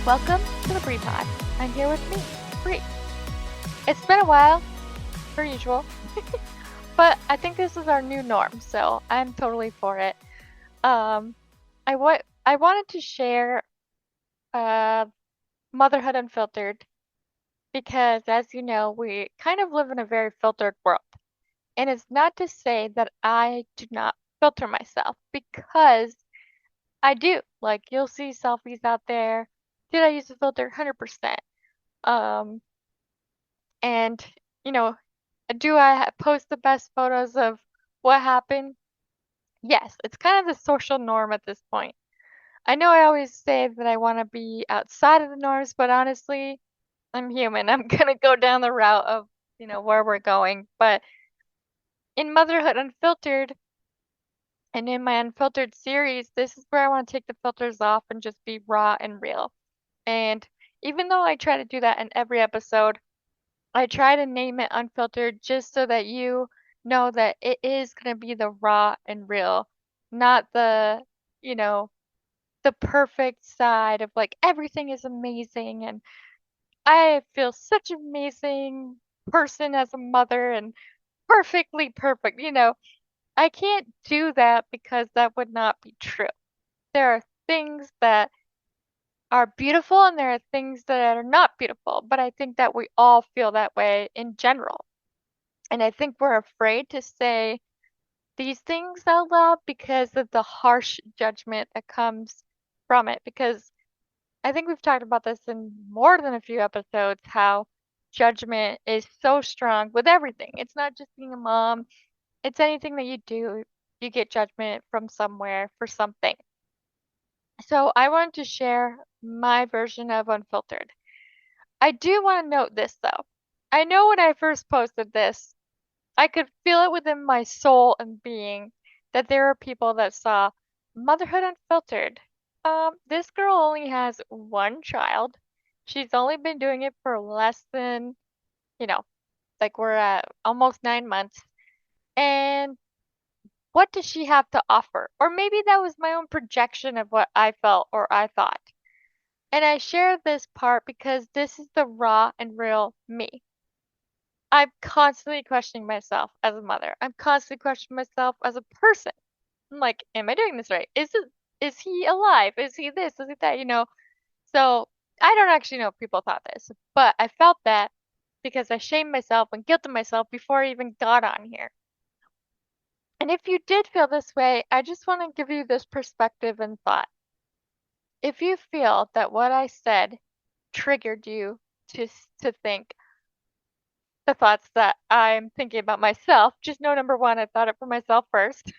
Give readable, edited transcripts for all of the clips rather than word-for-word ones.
Welcome to the Bree Pod. I'm here with me, Bree. It's been a while, per usual, but I think this is our new norm, so I'm totally for it. Um, I wanted to share uh, Motherhood Unfiltered because, as you know, we kind of live in a very filtered world. And it's not to say that I do not filter myself because I do. Like, you'll see selfies out there. Did I use a filter? 100%. Um, and, you know, do I post the best photos of what happened? Yes, it's kind of the social norm at this point. I know I always say that I want to be outside of the norms, but honestly, I'm human. I'm gonna go down the route of, where we're going. But in Motherhood Unfiltered and in my Unfiltered series, this is where I want to take the filters off and just be raw and real. And even though I try to do that in every episode, I try to name it Unfiltered just so that you know that it is going to be the raw and real, not you know, the perfect side of like everything is amazing and I feel such an amazing person as a mother and perfectly perfect. I can't do that because that would not be true. There are things that are beautiful and there are things that are not beautiful, but I think that we all feel that way in general. And I think we're afraid to say these things out loud because of the harsh judgment that comes from it. Because I think we've talked about this in more than a few episodes how judgment is so strong with everything. It's not just being a mom, it's anything that you do, you get judgment from somewhere for something. So I wanted to share my version of Unfiltered. I do want to note this though. I know when I first posted this, I could feel it within my soul and being that there are people that saw Motherhood Unfiltered. This girl only has one child. She's only been doing it for less than, you know, like we're at almost 9 months. And what does she have to offer? Or maybe that was my own projection of what I felt or I thought. And I share this part because this is the raw and real me. I'm constantly questioning myself as a mother. I'm constantly questioning myself as a person. I'm like, am I doing this right? Is he alive? Is he this? Is he that? So I don't actually know if people thought this, but I felt that because I shamed myself and guilted myself before I even got on here. And if you did feel this way, I just want to give you this perspective and thought. If you feel that what I said triggered you to think the thoughts that I'm thinking about myself, just know number one, I thought it for myself first.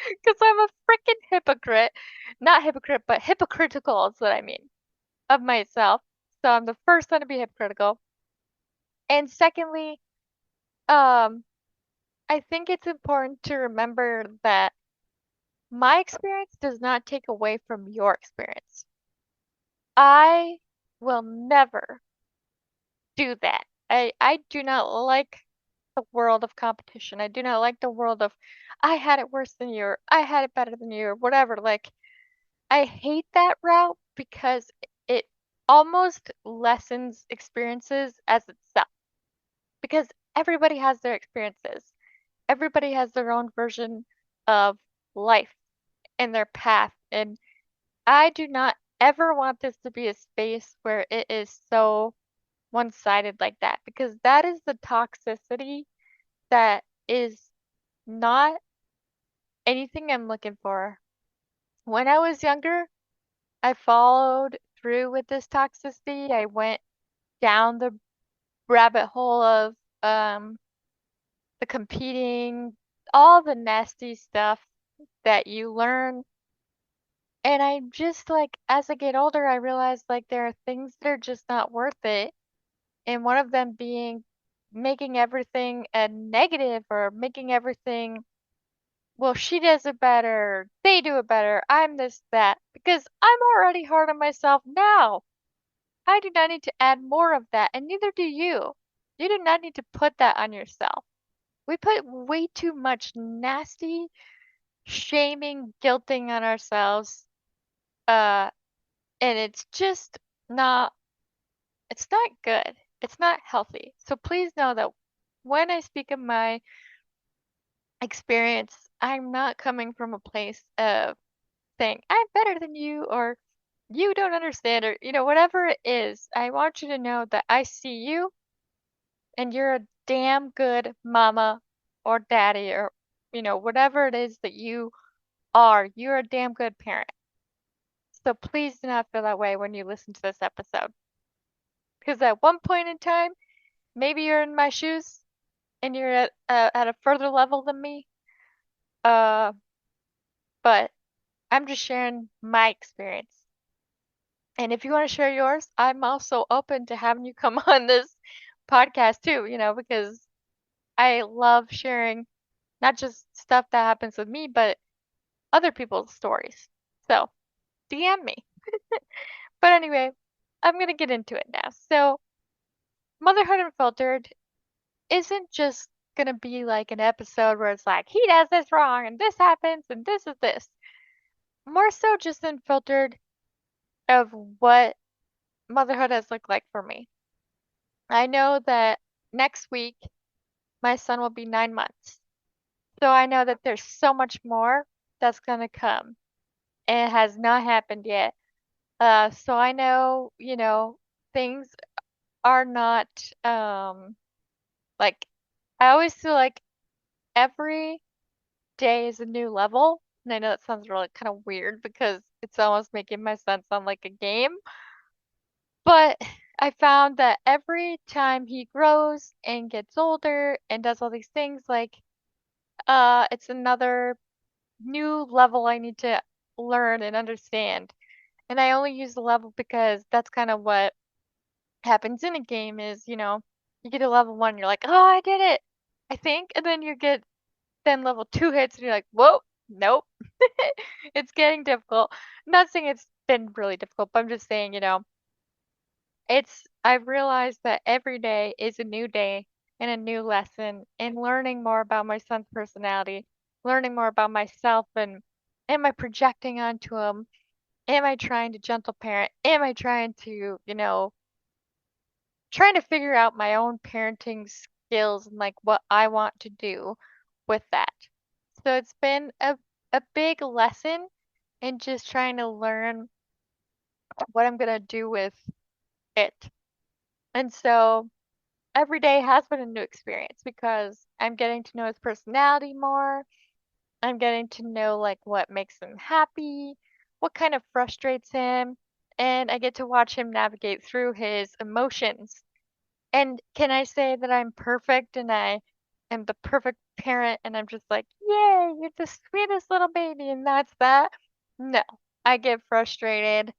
Because I'm a freaking hypocrite. Not hypocrite, but hypocritical is what I mean of myself. So I'm the first one to be hypocritical. And secondly, um, I think it's important to remember that my experience does not take away from your experience. I will never do that. I do not like the world of competition. I do not like the world of I had it worse than you or I had it better than you or whatever. Like I hate that route because it almost lessens experiences as itself. Because everybody has their experiences. Everybody has their own version of life and their path. And I do not ever want this to be a space where it is so one-sided like that because that is the toxicity that is not anything I'm looking for. When I was younger, I followed through with this toxicity. I went down the rabbit hole of the competing, all the nasty stuff that you learn. And I just like, as I get older, I realize like there are things that are just not worth it. And one of them being making everything a negative or making everything, well, she does it better, they do it better, I'm this, that. Because I'm already hard on myself now. I do not need to add more of that, and neither do you. You do not need to put that on yourself. We put way too much nasty, shaming, guilting on ourselves, uh, and it's just not it's not good. It's not healthy. So please know that when I speak of my experience, I'm not coming from a place of saying I'm better than you or you don't understand or whatever it is. I want you to know that I see you and you're a damn good mama or daddy or whatever it is that you are. You're a damn good parent. So please do not feel that way when you listen to this episode. Because at one point in time, maybe you're in my shoes and you're at a further level than me. Uh, but I'm just sharing my experience. And if you want to share yours, I'm also open to having you come on this podcast too, because I love sharing not just stuff that happens with me, but other people's stories. So DM me. But anyway, I'm going to get into it now. So, Motherhood Unfiltered isn't just going to be like an episode where it's like, he does this wrong and this happens and this is this. More so just unfiltered of what motherhood has looked like for me. I know that next week my son will be 9 months. So I know that there's so much more that's going to come. And it has not happened yet. So I know, things are not like I always feel like every day is a new level. And I know that sounds really kind of weird because it's almost making my son sound like a game. But I found that every time he grows and gets older and does all these things, like it's another new level I need to learn and understand. And I only use the level because that's kind of what happens in a game is, you get to level 1, you're like, "Oh, I did it." I think, and then you get then level 2 hits and you're like, "Whoa, nope." It's getting difficult. I'm not saying it's been really difficult, but I'm just saying, I've realized that every day is a new day and a new lesson and learning more about my son's personality, learning more about myself and am I projecting onto him? Am I trying to gentle parent? Am I trying to, trying to figure out my own parenting skills and like what I want to do with that. So it's been a big lesson in just trying to learn what I'm gonna do with it. And so every day has been a new experience because I'm getting to know his personality more. I'm getting to know like what makes him happy, what kind of frustrates him, and I get to watch him navigate through his emotions. And can I say that I'm perfect and I am the perfect parent and I'm just like, yay, you're the sweetest little baby and that's that? No, I get frustrated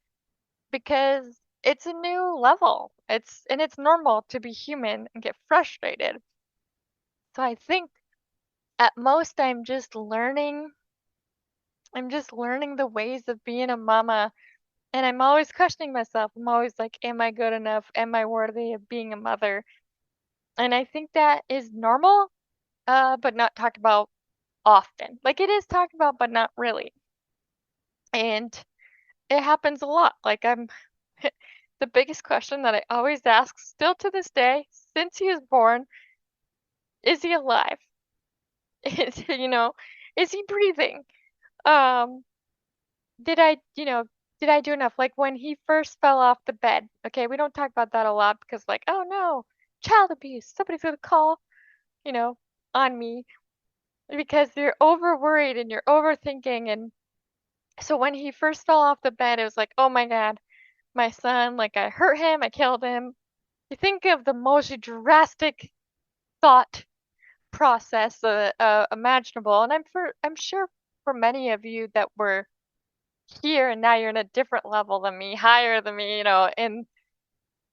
because it's a new level. It's normal to be human and get frustrated. So I think at most I'm just learning the ways of being a mama and I'm always questioning myself. I'm always like, am I good enough? Am I worthy of being a mother? And I think that is normal, but not talked about often. Like it is talked about, but not really. And it happens a lot. Like I'm the biggest question that I always ask still to this day, since he was born, is he alive? Is, is he breathing? Um, did I, did I do enough? Like when he first fell off the bed. Okay, we don't talk about that a lot because like, oh no, child abuse. Somebody's gonna call, you know, on me because you're over worried and you're overthinking. And so when he first fell off the bed, it was like, oh my God, my son, like I hurt him, I killed him. You think of the most drastic thought process imaginable, and I'm sure for many of you that were here and now you're in a different level than me, higher than me, in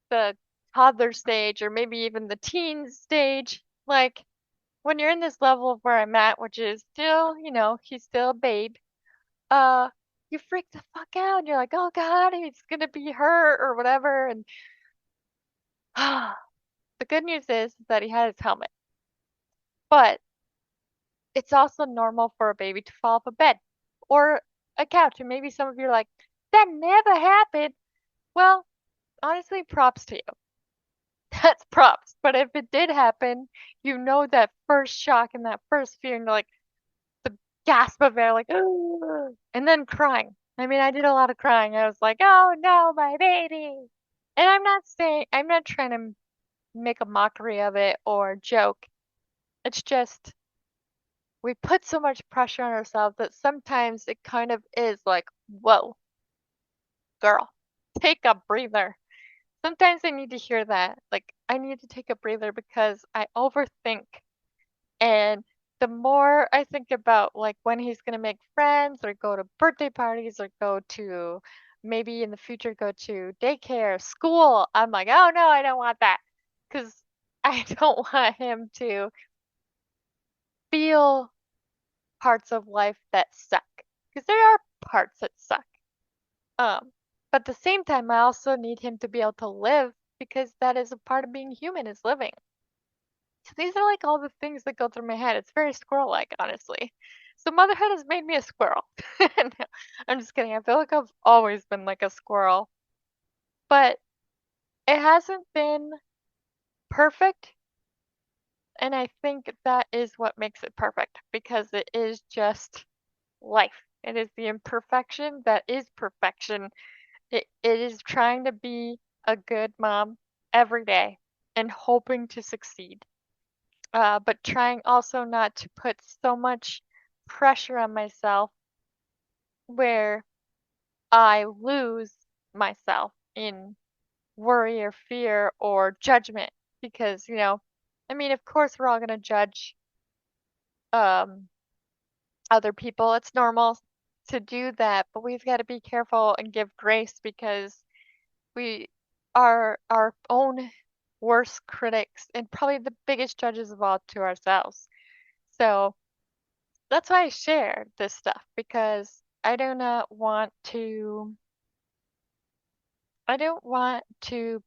the toddler stage or maybe even the teen stage. Like when you're in this level of where I'm at, which is still, he's still a babe, uh, you freak the fuck out. And you're like, oh God, he's gonna be hurt or whatever. And the good news is that he had his helmet. But it's also normal for a baby to fall off a bed or a couch. And maybe some of you are like, that never happened. Well, honestly, props to you. That's props. But if it did happen, you know that first shock and that first fear and like the gasp of air, like, "Ugh," and then crying. I mean, I did a lot of crying. I was like, oh no, my baby. And I'm not trying to make a mockery of it or joke. It's just we put so much pressure on ourselves that sometimes it kind of is like, whoa, girl, take a breather. Sometimes I need to hear that. Like, I need to take a breather because I overthink. And the more I think about like when he's gonna make friends or go to birthday parties or go to maybe in the future go to daycare, school, I'm like, oh no, I don't want that. Because I don't want him to feel parts of life that suck. Because there are parts that suck. Um, but at the same time, I also need him to be able to live because that is a part of being human is living. So these are like all the things that go through my head. It's very squirrel-like, honestly. So motherhood has made me a squirrel. No, I'm just kidding. I feel like I've always been like a squirrel, but it hasn't been perfect, and I think that is what makes it perfect because it is just life. It is the imperfection that is perfection. It is trying to be a good mom every day and hoping to succeed. But trying also not to put so much pressure on myself where I lose myself in worry or fear or judgment. Because, I mean, of course, we're all going to judge um, other people. It's normal to do that, but we've got to be careful and give grace because we are our own worst critics and probably the biggest judges of all to ourselves. So, that's why I share this stuff because I don't want to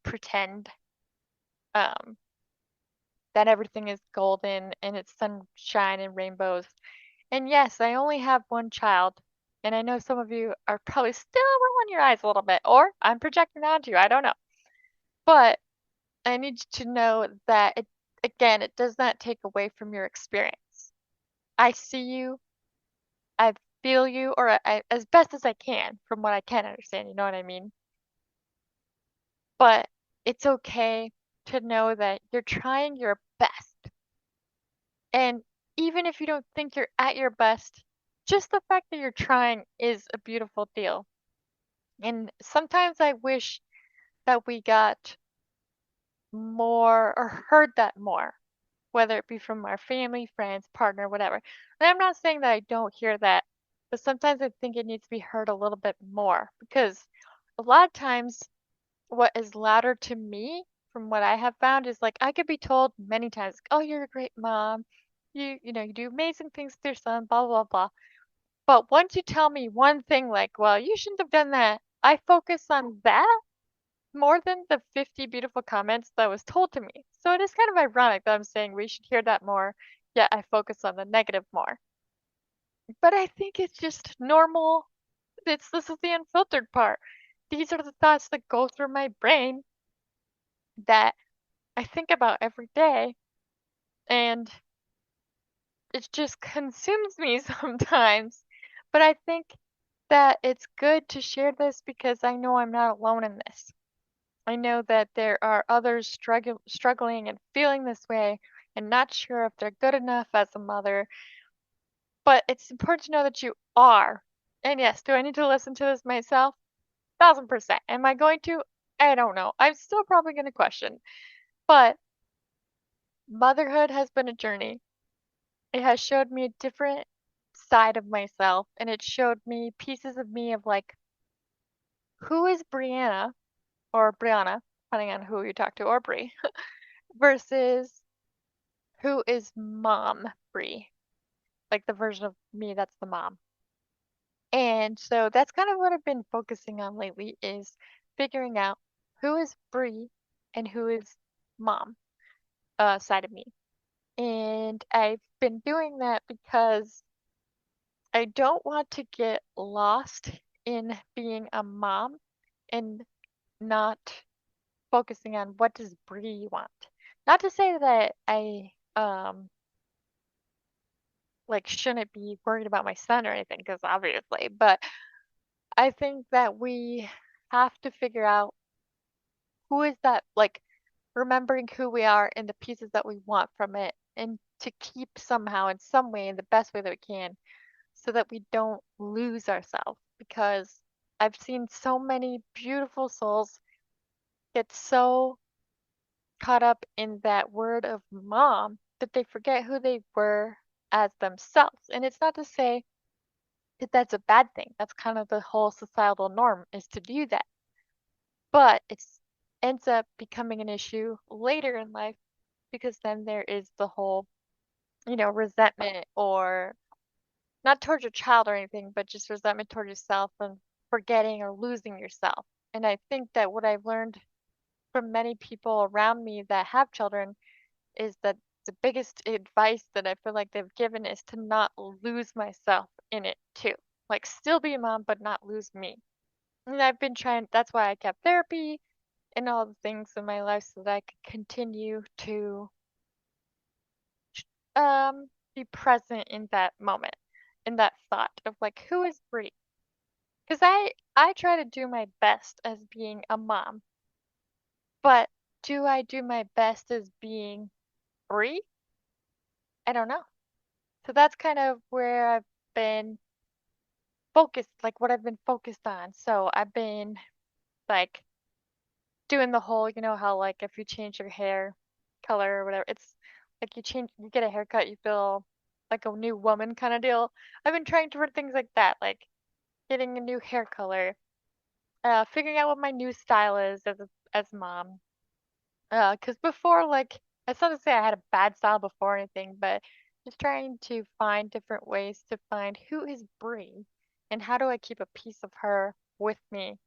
pretend um that everything is golden and it's sunshine and rainbows. And yes, I only have one child. And I know some of you are probably still rolling your eyes a little bit, or I'm projecting onto you, I don't know. But I need you to know that it does not take away from your experience. I see you, I feel you, or as best as I can from what I can understand, you know what I mean? But it's okay to know that you're trying your best. And even if you don't think you're at your best, just the fact that you're trying is a beautiful deal. And sometimes I wish that we got more or heard that more, whether it be from our family, friends, partner, whatever. And I'm not saying that I don't hear that, but sometimes I think it needs to be heard a little bit more because a lot of times what is louder to me from what I have found is like I could be told many times, "Oh, you're a great mom. You do amazing things with your son, blah blah blah." But once you tell me one thing like, "Well, you shouldn't have done that." I focus on that more than the 50 beautiful comments that was told to me. So it is kind of ironic that I'm saying we should hear that more, yet I focus on the negative more. But I think it's just normal. This is the unfiltered part. These are the thoughts that go through my brain that I think about every day, and it just consumes me sometimes. But I think that it's good to share this because I know I'm not alone in this. I know that there are others struggling and feeling this way and not sure if they're good enough as a mother. But it's important to know that you are. And yes, do I need to listen to this myself? 1000%. Am I going to? I don't know. I'm still probably going to question. But motherhood has been a journey. It has showed me a different side of myself, and it showed me pieces of me of like, who is Brianna or Brianna, depending on who you talk to, or Brie, versus who is mom Brie, like the version of me that's the mom. And so that's kind of what I've been focusing on lately is figuring out who is Brie and who is mom side of me. And I've been doing that because I don't want to get lost in being a mom and not. focusing on what does Bree want. Not to say that I like shouldn't be worried about my son or anything, because obviously, but I think that we have to figure out who is that, like remembering who we are and the pieces that we want from it, and to keep somehow in some way in the best way that we can so that we don't lose ourselves. Because I've seen so many beautiful souls get so caught up in that word of mom that they forget who they were as themselves. And it's not to say that that's a bad thing. That's kind of the whole societal norm is to do that. But it's ends up becoming an issue later in life because then there is the whole, resentment, or not towards your child or anything, but just resentment towards yourself and forgetting or losing yourself. And I think that what I've learned from many people around me that have children is that the biggest advice that I feel like they've given is to not lose myself in it too. Like still be a mom, but not lose me. And I've been trying, that's why I kept therapy and all the things in my life so that I could continue to be present in that moment, in that thought of like who is Brie? Because I try to do my best as being a mom, but do I do my best as being Brie? I don't know. So that's kind of where I've been focused, like what I've been focused on. So I've been like doing the whole, how like if you change your hair color or whatever, it's like you get a haircut, you feel like a new woman kind of deal. I've been trying different things like that, like getting a new hair color, figuring out what my new style is as mom. 'Cause before, like, it's not to say I had a bad style before or anything, but just trying to find different ways to find who is Brie and how do I keep a piece of her with me,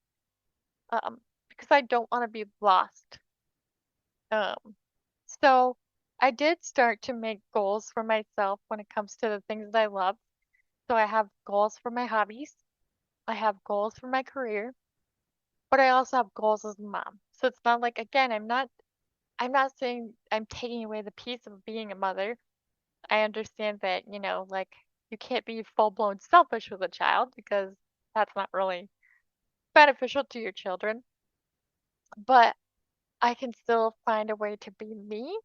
because I don't want to be lost. Um, so I did start to make goals for myself when it comes to the things that I love. So I have goals for my hobbies, I have goals for my career, but I also have goals as a mom. So it's not like, again, I'm not saying I'm taking away the piece of being a mother. I understand that, like you can't be full blown selfish with a child because that's not really beneficial to your children. But I can still find a way to be me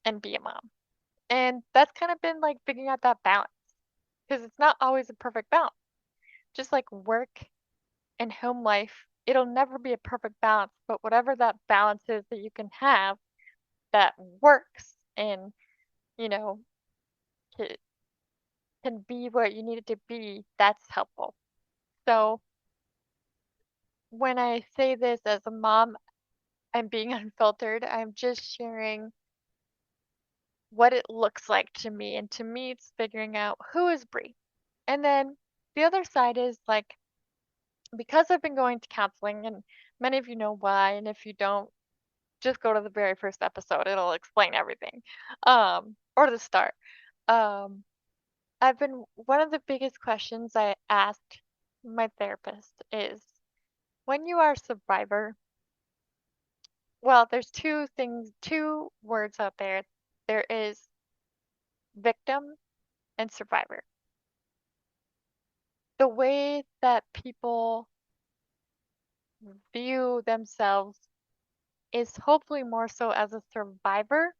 and be a mom. And that's kind of been like figuring out that balance because it's not always a perfect balance. Just like work and home life, it'll never be a perfect balance, but whatever that balance is that you can have that works and, you know, ca- can be what you need it to be, that's helpful. So when I say this as a mom, I'm being unfiltered. I'm just sharing what it looks like to me. And to me, it's figuring out who is Brie. And then the other side is like, because I've been going to counseling, and many of you know why, and if you don't, just go to the very first episode. It'll explain everything. Or the start. Um, one of the biggest questions I asked my therapist is when you are a survivor, well, there's two words out there. There is victim and survivor. The way that people view themselves is hopefully more so as a survivor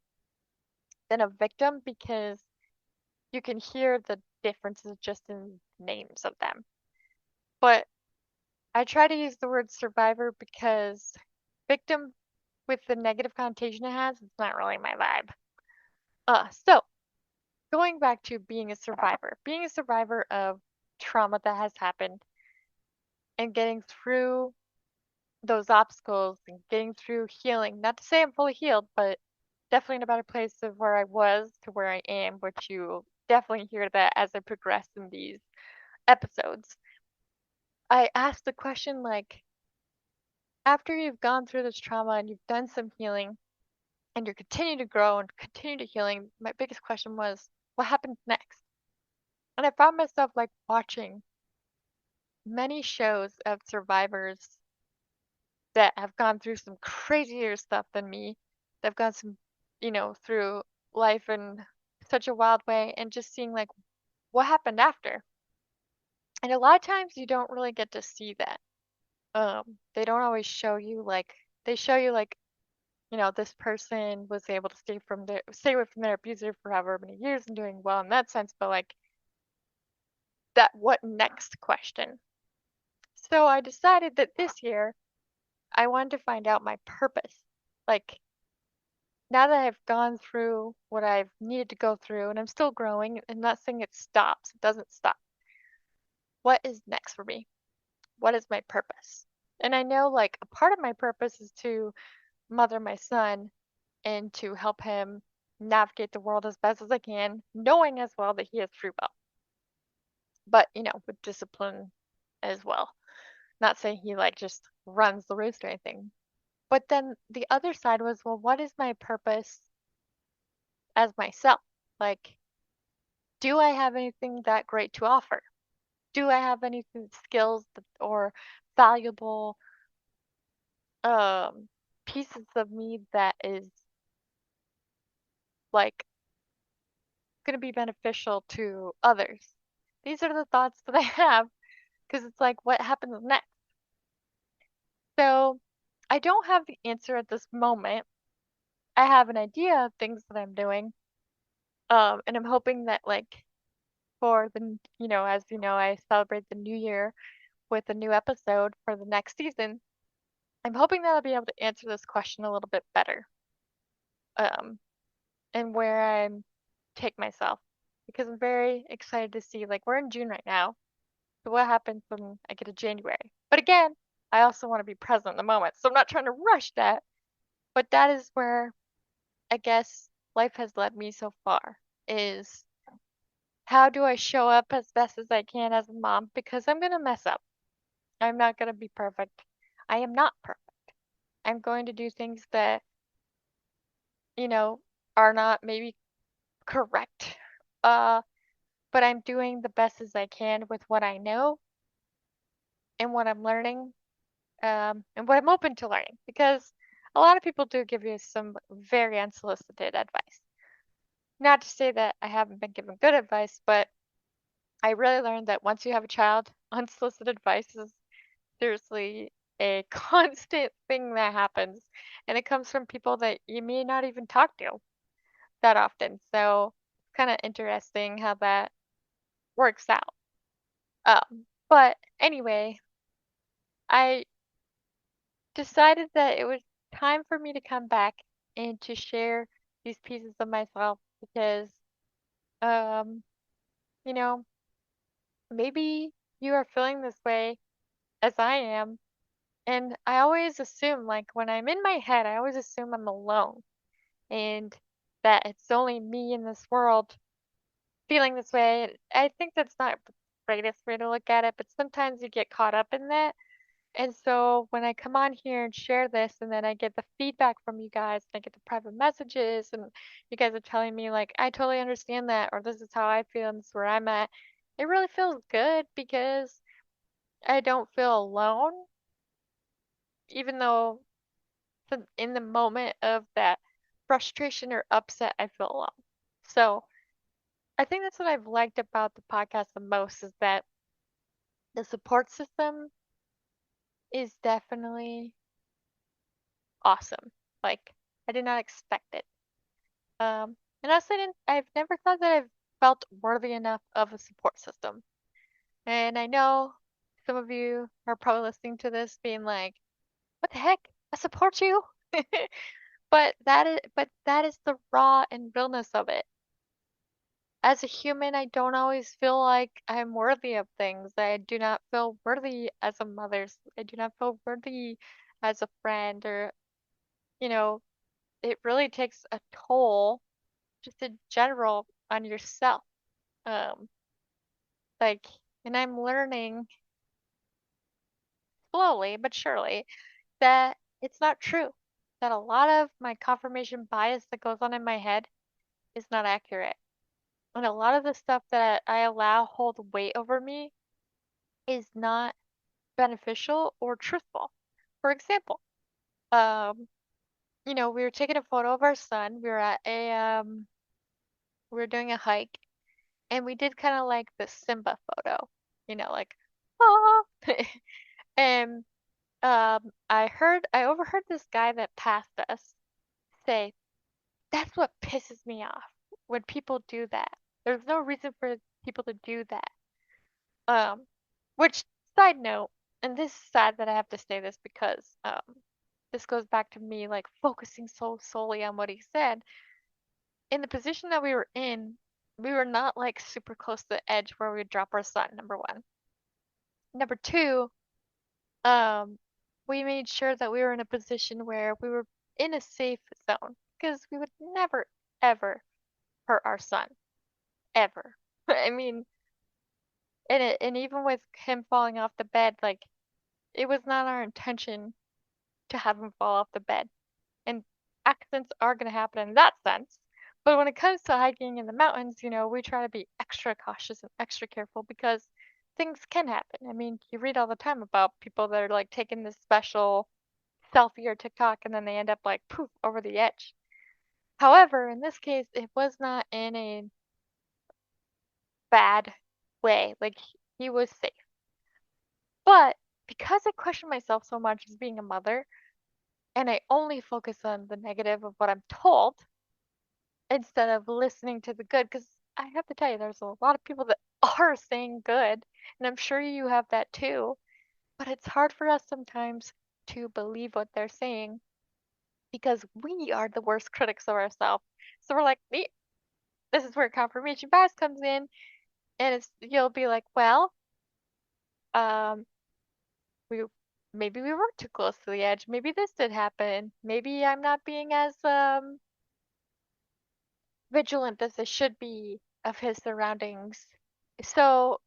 than a victim because you can hear the differences just in names of them. But I try to use the word survivor because victim, with the negative connotation it has, it's not really my vibe. So going back to being a survivor of trauma that has happened and getting through those obstacles and getting through healing. Not to say I'm fully healed, but definitely in a better place of where I was to where I am, which you definitely hear that as I progress in these episodes. I asked the question like, after you've gone through this trauma and you've done some healing and you're continuing to grow and continue to healing, my biggest question was, what happens next? And I found myself like watching many shows of survivors that have gone through some crazier stuff than me, that have gone some, through life in such a wild way, and just seeing like what happened after. And a lot of times you don't really get to see that. They don't always show you like they show you like, this person was able to stay away from their abuser for however many years and doing well in that sense, but like that what next question. So I decided that this year I wanted to find out my purpose. Like now that I've gone through what I've needed to go through and I'm still growing and not saying it stops, it doesn't stop. What is next for me? What is my purpose? And I know like a part of my purpose is to mother my son and to help him navigate the world as best as I can, knowing as well that he has free will, but with discipline as well. Not saying he like just runs the roost or anything. But then the other side was, well, what is my purpose as myself? Like, do I have anything that great to offer? Do I have anything skills or valuable um pieces of me that is like going to be beneficial to others? These are the thoughts that I have because it's like, what happens next? So I don't have the answer at this moment. I have an idea of things that I'm doing. And I'm hoping that like for as you know, I celebrate the new year with a new episode for the next season. I'm hoping that I'll be able to answer this question a little bit better. Um, and where I'm take myself because I'm very excited to see like we're in June right now. So what happens when I get to January? But again, I also want to be present in the moment. So I'm not trying to rush that, but that is where I guess life has led me so far is how do I show up as best as I can as a mom because I'm going to mess up. I'm not going to be perfect. I am not perfect. I'm going to do things that, you know, are not maybe correct. Uh, but I'm doing the best as I can with what I know and what I'm learning, and what I'm open to learning because a lot of people do give you some very unsolicited advice. Not to say that I haven't been given good advice, but I really learned that once you have a child, unsolicited advice is seriously a constant thing that happens. And it comes from people that you may not even talk to that often. So it's kind of interesting how that works out. But anyway, I decided that it was time for me to come back and to share these pieces of myself because, um, you know, maybe you are feeling this way as I am. And I always assume, like, when I'm in my head, I always assume I'm alone and that it's only me in this world feeling this way. I think that's not the greatest way to look at it, but sometimes you get caught up in that. And so when I come on here and share this, and then I get the feedback from you guys, and I get the private messages, and you guys are telling me, like, I totally understand that, or this is how I feel, and this is where I'm at, it really feels good because I don't feel alone, even though in the moment of that frustration or upset, I feel alone. So I think that's what I've liked about the podcast the most is that the support system is definitely awesome. Like I did not expect it. And also I've never thought that I've felt worthy enough of a support system. And I know some of you are probably listening to this being like, what the heck? I support you. But that is the raw and realness of it. As a human, I don't always feel like I'm worthy of things. I do not feel worthy as a mother. I do not feel worthy as a friend or, you know, it really takes a toll just in general on yourself. Um, like, and I'm learning slowly but surely that it's not true. That a lot of my confirmation bias that goes on in my head is not accurate. And a lot of the stuff that I allow hold weight over me is not beneficial or truthful. For example, um, we were taking a photo of our son. We were doing a hike, and we did kind of like the Simba photo, like, ah. And I overheard this guy that passed us say, "That's what pisses me off when people do that. There's no reason for people to do that." Um, which, side note, and this is sad that I have to say this because this goes back to me like focusing so solely on what he said. In the position that we were in, we were not like super close to the edge where we would drop our son, number one. Number two, um, we made sure that we were in a position where we were in a safe zone because we would never, ever hurt our son, ever. I mean, and even with him falling off the bed, like it was not our intention to have him fall off the bed. And accidents are going to happen in that sense. But when it comes to hiking in the mountains, we try to be extra cautious and extra careful because things can happen. I mean, you read all the time about people that are like taking this special selfie or TikTok and then they end up like poof over the edge. However, in this case, it was not in a bad way. Like he was safe. But because I question myself so much as being a mother, and I only focus on the negative of what I'm told instead of listening to the good, because I have to tell you, there's a lot of people that are saying good, and I'm sure you have that too, but it's hard for us sometimes to believe what they're saying because we are the worst critics of ourselves. So we're like, this is where confirmation bias comes in, and you'll be like, well, um, we maybe we were too close to the edge. Maybe this did happen. Maybe I'm not being as vigilant as I should be of his surroundings. So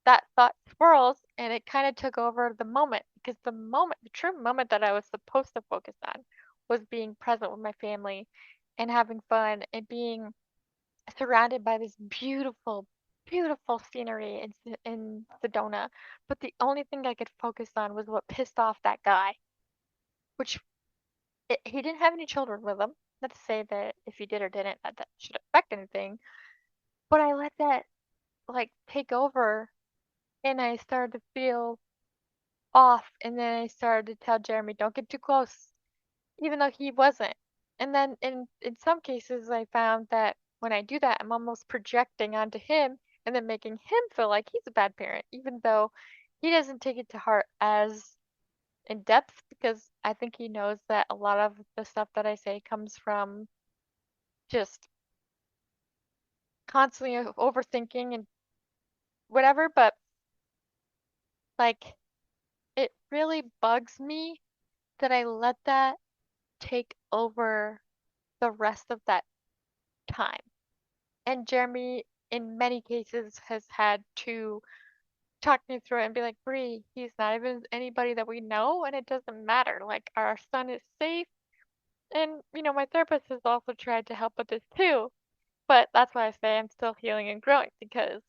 that thought swirls and it kind of took over the moment because the true moment that I was supposed to focus on was being present with my family and having fun and being surrounded by this beautiful, beautiful scenery in Sedona. But the only thing I could focus on was what pissed off that guy, which he didn't have any children with him. Not to say that if he did or didn't, that should affect anything. But I let that like take over and I started to feel off and then I started to tell Jeremy, don't get too close, even though he wasn't. And then in some cases I found that when I do that, I'm almost projecting onto him and then making him feel like he's a bad parent, even though he doesn't take it to heart as in depth because I think he knows that a lot of the stuff that I say comes from just constantly overthinking and whatever, but like it really bugs me that I let that take over the rest of that time. And Jeremy, in many cases, has had to talk me through it and be like, Bree, he's not even anybody that we know, and it doesn't matter. Like, our son is safe. And, my therapist has also tried to help with this too. But that's why I say I'm still healing and growing because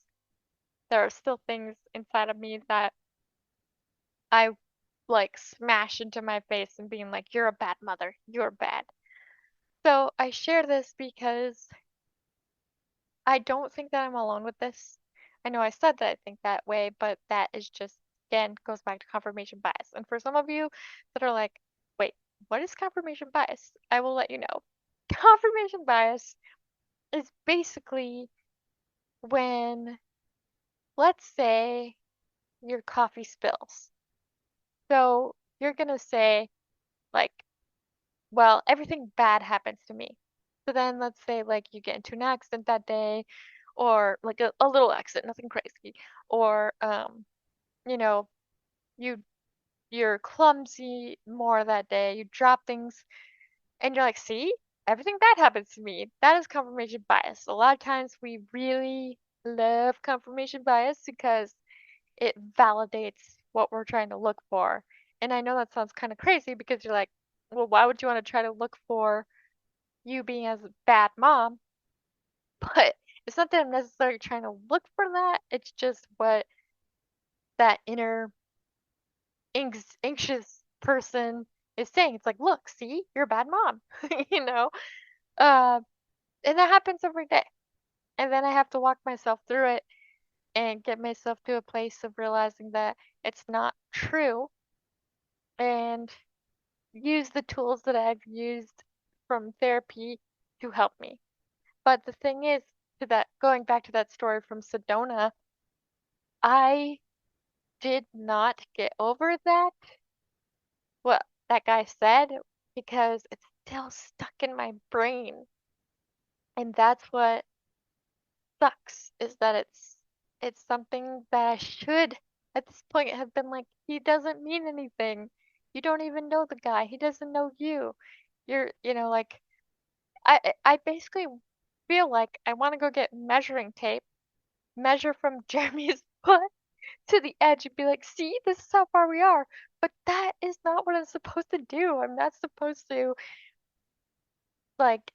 there are still things inside of me that I like smash into my face and being like, you're a bad mother. You're bad. So I share this because I don't think that I'm alone with this. I know I said that I think that way, but that is just, again, goes back to confirmation bias. And for some of you that are like, wait, what is confirmation bias? I will let you know. Confirmation bias is basically when, let's say, your coffee spills. So you're going to say, like, well, everything bad happens to me. So then let's say like you get into an accident that day or like a little accident, nothing crazy. Or you know, you you're clumsy more that day, you drop things and you're like, "See? Everything bad happens to me." That is confirmation bias. A lot of times we really love confirmation bias because it validates what we're trying to look for. And I know that sounds kind of crazy because you're like, "Well, why would you want to try to look for you being as a bad mom?" But it's not that I'm necessarily trying to look for that. It's just what that inner anxious person is saying. It's like, look, see, you're a bad mom, you know? Uh, and that happens every day. And then I have to walk myself through it and get myself to a place of realizing that it's not true and use the tools that I've used from therapy to help me. But the thing is, to that going back to that story from Sedona, I did not get over that, what that guy said, because it's still stuck in my brain. And that's what sucks, is that it's something that I should at this point have been like, he doesn't mean anything. You don't even know the guy. He doesn't know you. Like I basically feel like I want to go get measuring tape, measure from Jeremy's foot to the edge and be like, see, this is how far we are. But that is not what I'm supposed to do. I'm not supposed to, like,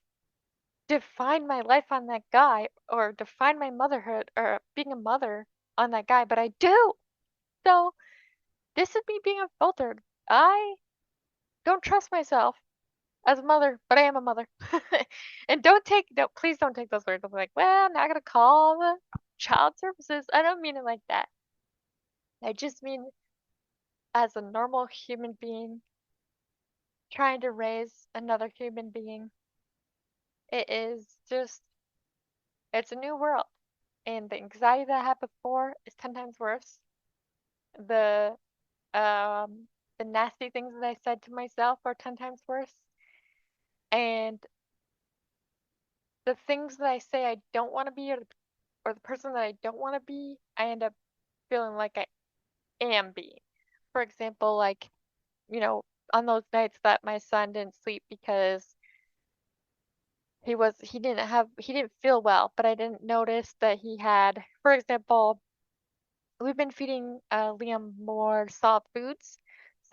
define my life on that guy or define my motherhood or being a mother on that guy, but I do. So this is me being unfiltered. I don't trust myself as a mother, but I am a mother. And no, please don't take those words. I'm like, well, I'm not gonna call the child services. I don't mean it like that. I just mean as a normal human being trying to raise another human being. It is just, it's a new world. And the anxiety that I had before is 10 times worse. The um the nasty things that I said to myself are 10 times worse. And the things that I say I don't want to be, or the person that I don't want to be, I end up feeling like I am being. For example, like, you know, on those nights that my son didn't sleep because he didn't feel well, but I didn't notice that he had, for example, we've been feeding Liam more soft foods.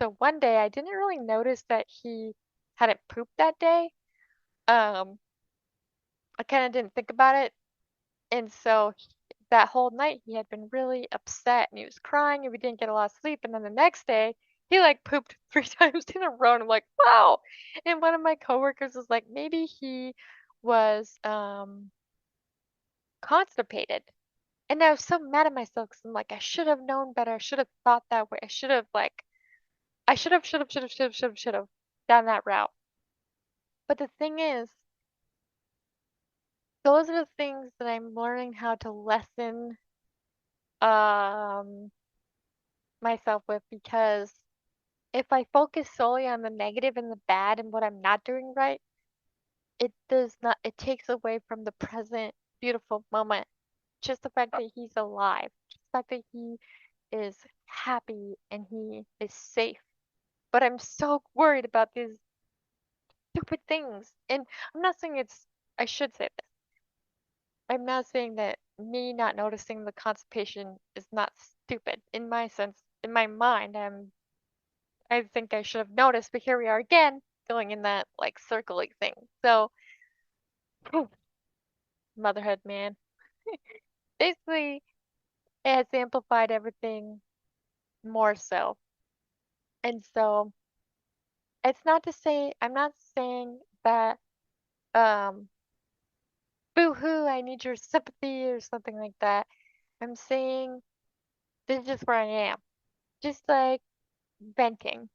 So one day I didn't really notice that he hadn't pooped that day. Um, I kind of didn't think about it. And so that whole night he had been really upset and he was crying and we didn't get a lot of sleep. And then the next day he like pooped 3 times in a row. And I'm like, wow. And one of my coworkers was like, maybe he was constipated. And I was so mad at myself because I'm like, I should have known better. I should have thought that way. I should have down that route. But the thing is, those are the things that I'm learning how to lessen um myself with, because if I focus solely on the negative and the bad and what I'm not doing right, it takes away from the present beautiful moment. Just the fact that he's alive, just the fact that he is happy and he is safe. But I'm so worried about these stupid things. And I'm not saying I should say this. I'm not saying that me not noticing the constipation is not stupid. In my sense, in my mind, I think I should have noticed, but here we are again, going in that like circling thing. So, motherhood, man. Basically, it has amplified everything more so. And so, it's not to say, I'm not saying that, um, boo hoo, I need your sympathy or something like that. I'm saying this is just where I am. Just like venting,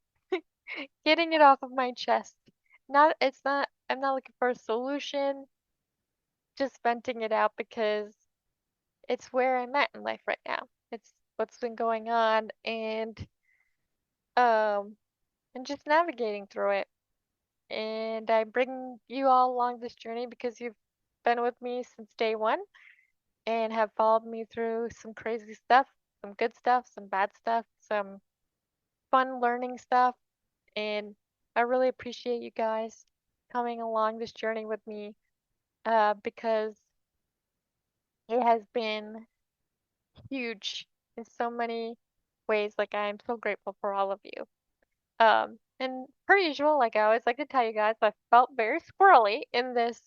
getting it off of my chest. I'm not looking for a solution, just venting it out because it's where I'm at in life right now. It's what's been going on, um, and just navigating through it. And I bring you all along this journey because you've been with me since day one and have followed me through some crazy stuff, some good stuff, some bad stuff, some fun learning stuff. And I really appreciate you guys coming along this journey with me, because it has been huge in so many ways. Like, I'm so grateful for all of you. And per usual, like I always like to tell you guys, I felt very squirrely in this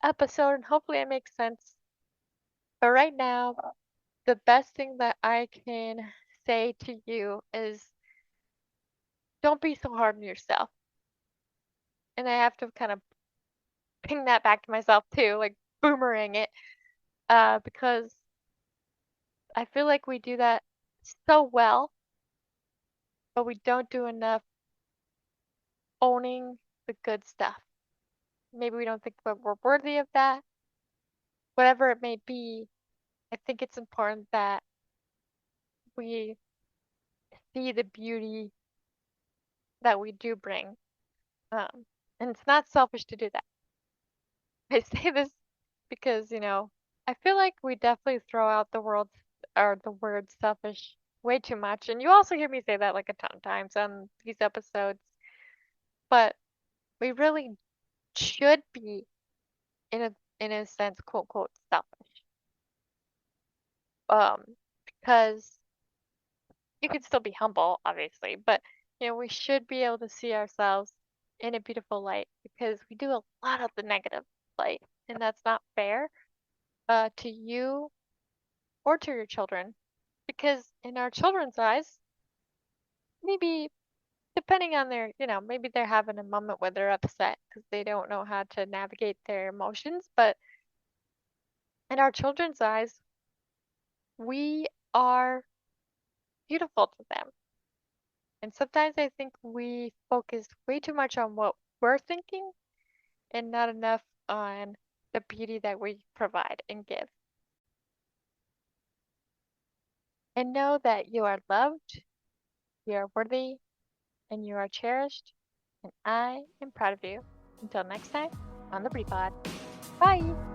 episode, and hopefully it makes sense. But right now, the best thing that I can say to you is don't be so hard on yourself. And I have to kind of ping that back to myself too, like boomerang it, because I feel like we do that so well, but we don't do enough owning the good stuff. Maybe we don't think that we're worthy of that. Whatever it may be, I think it's important that we see the beauty that we do bring. And it's not selfish to do that. I say this because, I feel like we definitely throw out the word selfish way too much. And you also hear me say that like a ton of times on these episodes. But we really should be in a sense, quote quote, selfish. Um, because you can still be humble, obviously, but we should be able to see ourselves in a beautiful light because we do a lot of the negative light, and that's not fair to you or to your children. Because in our children's eyes, maybe depending on maybe they're having a moment where they're upset because they don't know how to navigate their emotions, but in our children's eyes, we are beautiful to them. And sometimes I think we focus way too much on what we're thinking and not enough on the beauty that we provide and give. And know that you are loved, you are worthy, and you are cherished. And I am proud of you. Until next time on the Pod. Bye!